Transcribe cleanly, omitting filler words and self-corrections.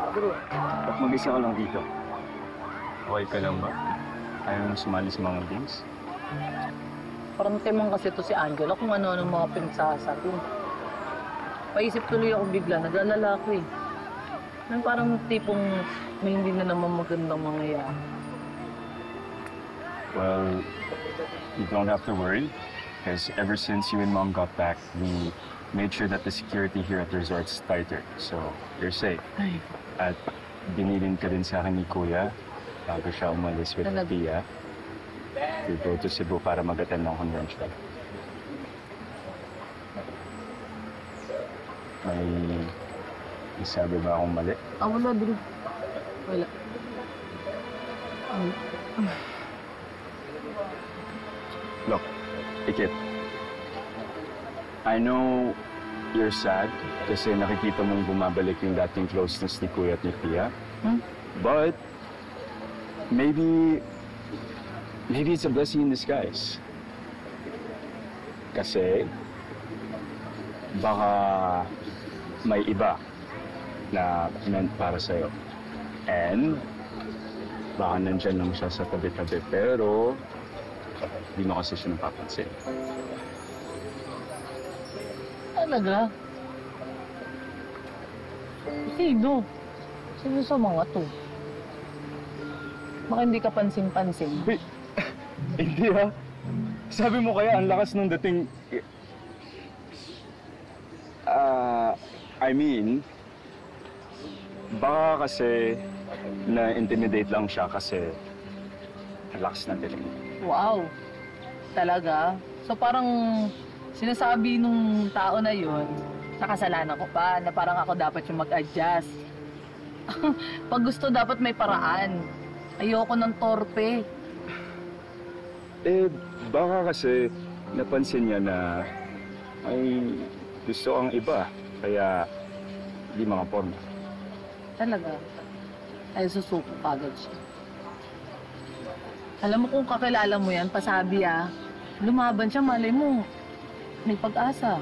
Ba't mag-isa ka lang dito? Okay ka lang ba? Ayaw mong sumali sa mga games? Parang timang kasi to si Angela kung ano-ano mga pinagsasabi. Paisip tuloy ako bigla, nag-alala ako eh. Nang parang tipong may hindi na naman magandang mangyayari. Well, you don't have to worry. Because ever since you and Mom got back, we made sure that the security here at the resort is tighter. So, you're safe. Ay. At binilin ka din sa akin ni Kuya bago siya umalis with Pia. We go to Cebu para mag-attend ng convention. May sabi ba akong mali? Wala, bro. Wala. Look, Ikit. I know you're sad kasi nakikita mong bumabalik yung dating closeness ni Kuya at ni Pia. But maybe it's a blessing in disguise. Kasi baka may iba na meant para sa'yo. And baka nandyan lang siya sa tabi-tabi pero hindi mo kasi siya napapansin. Talaga? Sino? Sino sa mga to? Baka hindi ka pansin-pansin. Wait, hindi ha. Sabi mo kaya ang lakas nung dating... I mean, baka kasi na-intimidate lang siya kasi ang lakas ng dilim. Wow. Talaga? So parang sinasabi nung tao na yun, nakasalanan ko pa, na parang ako dapat yung mag-adjust. Pag gusto, dapat may paraan. Ayoko ng torpe. Baka kasi napansin niya na ay gusto ang iba, kaya hindi mga porma. Talaga? Ay, susuko kagad siya. Alam mo kung kakilala mo yan, pasabi lumaban siya, malay mo, may pag-asa.